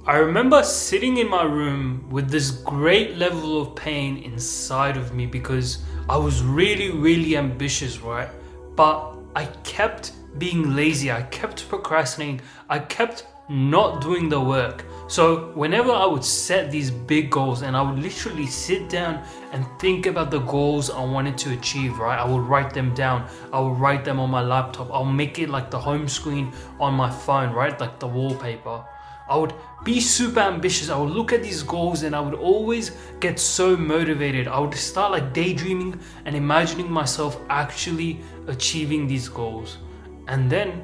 I remember sitting in my room with this great level of pain inside of me because I was really, really ambitious, right? But I kept being lazy, I kept procrastinating, I kept not doing the work. So, whenever I would set these big goals and I would literally sit down and think about the goals I wanted to achieve, right? I would write them down, I would write them on my laptop, I'll make it like the home screen on my phone, right? Like the wallpaper. I would be super ambitious. I would look at these goals and I would always get so motivated. I would start like daydreaming and imagining myself actually achieving these goals. And then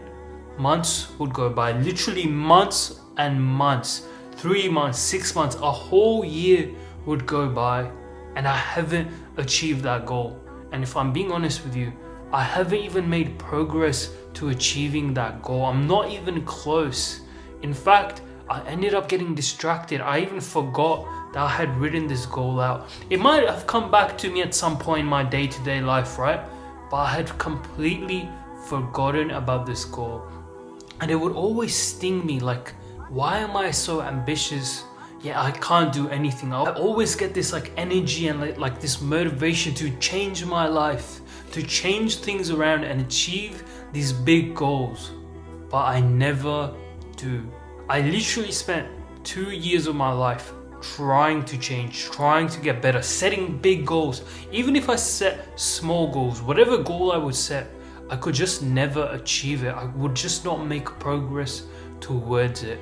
months would go by, literally months and months, 3 months, 6 months, a whole year would go by and I haven't achieved that goal. And if I'm being honest with you, I haven't even made progress to achieving that goal. I'm not even close. In fact, I ended up getting distracted. I even forgot that I had written this goal out. It might have come back to me at some point in my day-to-day life, right? But I had completely forgotten about this goal. And it would always sting me like, why am I so ambitious? Yeah, I can't do anything. I always get this like energy and like this motivation to change my life, to change things around and achieve these big goals. But I never do. I literally spent 2 years of my life trying to change, trying to get better, setting big goals. Even if I set small goals, whatever goal I would set, I could just never achieve it. I would just not make progress towards it.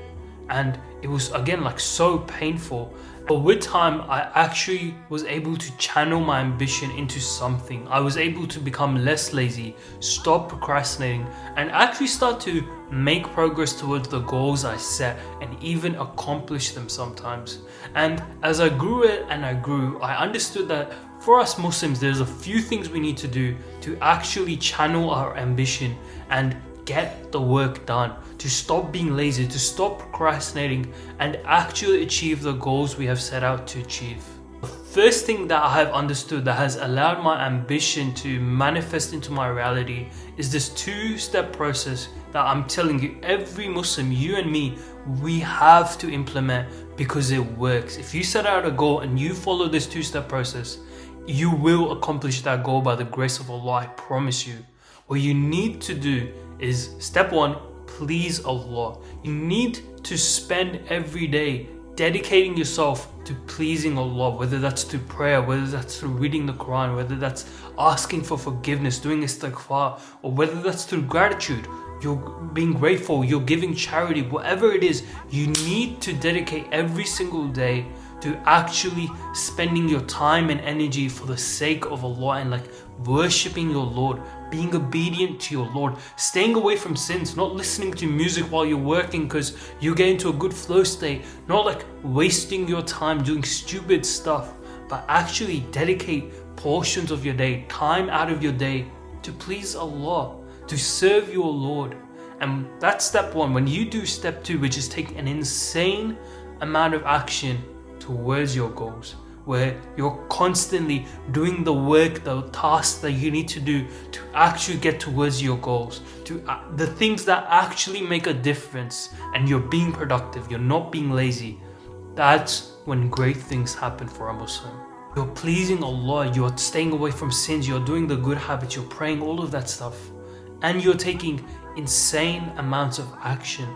And it was again like so painful. But with time, I actually was able to channel my ambition into something. I was able to become less lazy, stop procrastinating, and actually start to make progress towards the goals I set and even accomplish them sometimes. And as I grew it and I grew, I understood that for us Muslims, there's a few things we need to do to actually channel our ambition and get the work done, to stop being lazy, to stop procrastinating, and actually achieve the goals we have set out to achieve. The first thing that I have understood that has allowed my ambition to manifest into my reality is this two-step process that I'm telling you, every Muslim, you and me, we have to implement because it works. If you set out a goal and you follow this two-step process, you will accomplish that goal by the grace of Allah, I promise you. What you need to do is, step one, please Allah. You need to spend every day dedicating yourself to pleasing Allah, whether that's through prayer, whether that's through reading the Quran, whether that's asking for forgiveness, doing istighfar, or whether that's through gratitude. You're being grateful, you're giving charity, whatever it is, you need to dedicate every single day to actually spending your time and energy for the sake of Allah and like worshipping your Lord, being obedient to your Lord, staying away from sins, not listening to music while you're working because you get into a good flow state, not like wasting your time doing stupid stuff, but actually dedicate portions of your day, time out of your day to please Allah, to serve your Lord. And that's step one. When you do step two, which is take an insane amount of action towards your goals, where you're constantly doing the work, the tasks that you need to do to actually get towards your goals, to the things that actually make a difference, and you're being productive, you're not being lazy. That's when great things happen for a Muslim. You're pleasing Allah, you're staying away from sins, you're doing the good habits, you're praying, all of that stuff, and you're taking insane amounts of action.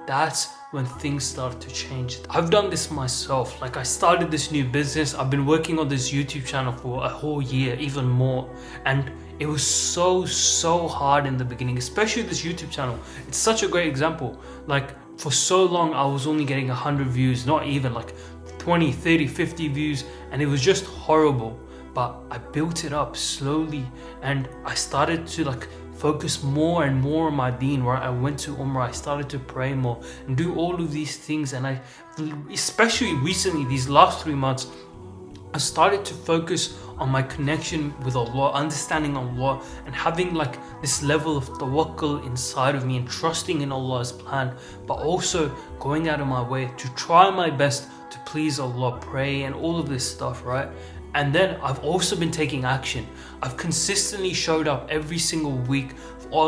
That's when things start to change. I've done this myself. Like, I started this new business. I've been working on this YouTube channel for a whole year, even more. And it was so hard in the beginning, especially this YouTube channel. It's such a great example. Like, for so long, I was only getting 100 views, not even like 20, 30, 50 views. And it was just horrible. But I built it up slowly and I started to like focus more and more on my deen, where I went to Umrah, I started to pray more and do all of these things. And I, especially recently, these last 3 months, I started to focus on my connection with Allah, understanding Allah, and having like this level of tawakkul inside of me and trusting in Allah's plan, but also going out of my way to try my best to please Allah, pray and all of this stuff, right? And then I've also been taking action. I've consistently showed up every single week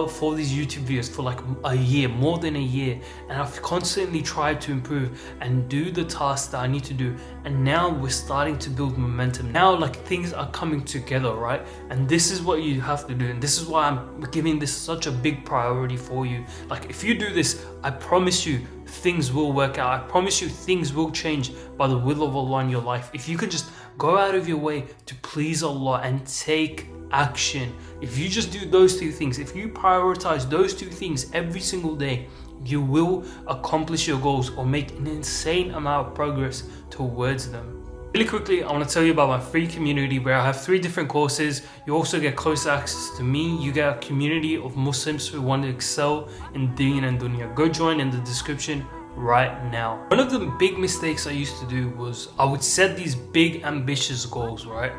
for these YouTube videos for like a year, more than a year, and I've constantly tried to improve and do the tasks that I need to do, and now we're starting to build momentum. Now like things are coming together, right? And this is what you have to do, and this is why I'm giving this such a big priority for you. Like if you do this, I promise you things will work out. I promise you things will change by the will of Allah in your life. If you can just go out of your way to please Allah and take action. If you just do those two things, if you prioritize those two things every single day, you will accomplish your goals or make an insane amount of progress towards them. Really quickly, I want to tell you about my free community where I have 3 different courses. You also get close access to me. You get a community of Muslims who want to excel in Deen and Dunya. Go join in the description right now. One of the big mistakes I used to do was I would set these big ambitious goals, right?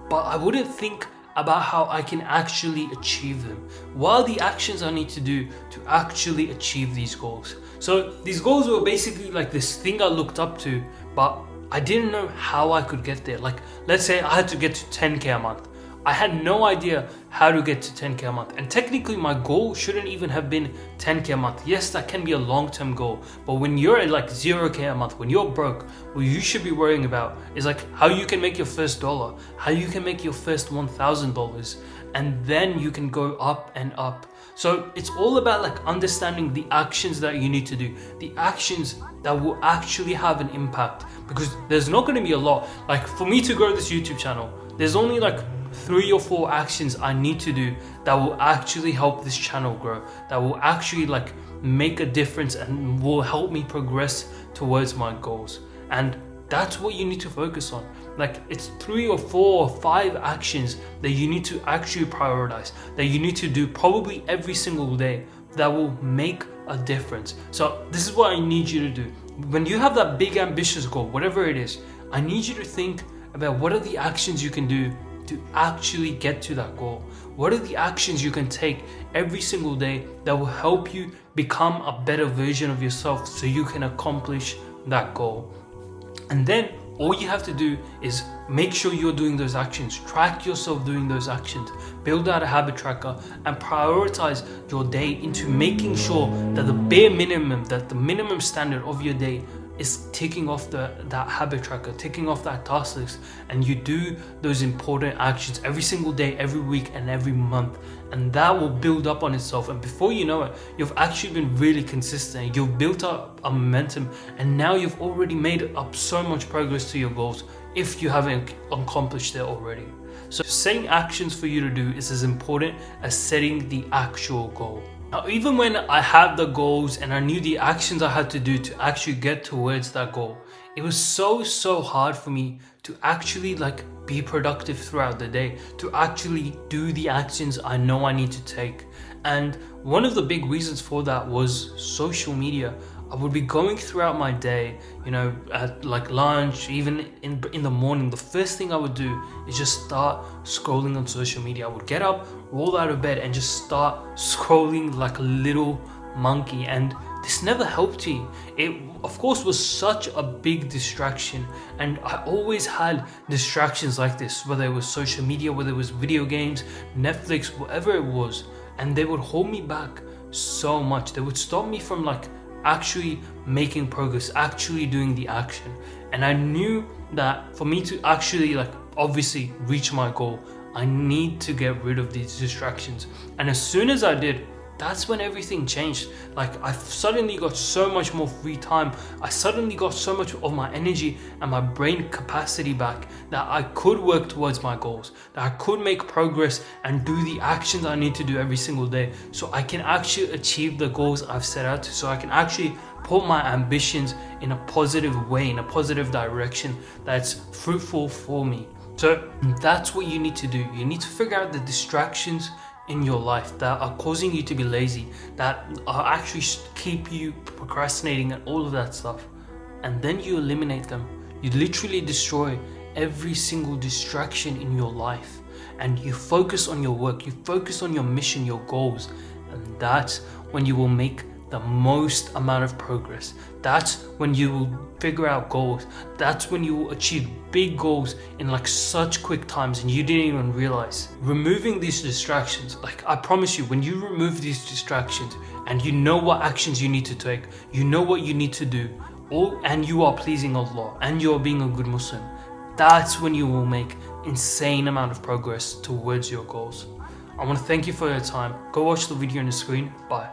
But I wouldn't think about how I can actually achieve them. What are the actions I need to do to actually achieve these goals? So these goals were basically like this thing I looked up to, but I didn't know how I could get there. Like let's say I had to get to 10k a month. I had no idea how to get to 10k a month, and technically my goal shouldn't even have been 10k a month. Yes, that can be a long-term goal, but when you're at like 0k a month, when you're broke, what you should be worrying about is like how you can make your first dollar, how you can make your first $1,000, and then you can go up and up. So it's all about like understanding the actions that you need to do, the actions that will actually have an impact, because there's not going to be a lot. Like for me to grow this YouTube channel, there's only like 3 or 4 actions I need to do that will actually help this channel grow, that will actually like make a difference and will help me progress towards my goals. And that's what you need to focus on. Like it's 3 or 4 or 5 actions that you need to actually prioritize, that you need to do probably every single day, that will make a difference. So this is what I need you to do. When you have that big ambitious goal, whatever it is, I need you to think about what are the actions you can do to actually get to that goal. What are the actions you can take every single day that will help you become a better version of yourself so you can accomplish that goal? And then all you have to do is make sure you're doing those actions, track yourself doing those actions, build out a habit tracker, and prioritize your day into making sure that the bare minimum, that the minimum standard of your day is ticking off that habit tracker, ticking off that task list, and you do those important actions every single day, every week, and every month, and that will build up on itself. And before you know it, you've actually been really consistent. You've built up a momentum, and now you've already made up so much progress to your goals if you haven't accomplished it already. So setting actions for you to do is as important as setting the actual goal. Now, even when I had the goals and I knew the actions I had to do to actually get towards that goal, it was so hard for me to actually like be productive throughout the day, to actually do the actions I know I need to take. And one of the big reasons for that was social media. I would be going throughout my day, you know, at like lunch, even in the morning. The first thing I would do is just start scrolling on social media. I would get up, roll out of bed, and just start scrolling like a little monkey. And this never helped me. It, of course, was such a big distraction. And I always had distractions like this, whether it was social media, whether it was video games, Netflix, whatever it was. And they would hold me back so much. They would stop me from like actually making progress, actually doing the action. And I knew that for me to actually like obviously reach my goal, I need to get rid of these distractions. And as soon as I did, that's when everything changed. Like I suddenly got so much more free time. I suddenly got so much of my energy and my brain capacity back that I could work towards my goals, that I could make progress and do the actions I need to do every single day, so I can actually achieve the goals I've set out to, so I can actually put my ambitions in a positive way, in a positive direction that's fruitful for me. So that's what you need to do. You need to figure out the distractions in your life that are causing you to be lazy, that are actually keep you procrastinating and all of that stuff, and then you eliminate them. You literally destroy every single distraction in your life, and you focus on your work, you focus on your mission, your goals, and that's when you will make the most amount of progress. That's when you will figure out goals. That's when you will achieve big goals in like such quick times and you didn't even realize. Removing these distractions, like I promise you, when you remove these distractions and you know what actions you need to take, you know what you need to do, and you are pleasing Allah and you are being a good Muslim, that's when you will make insane amount of progress towards your goals. I want to thank you for your time. Go watch the video on the screen. Bye.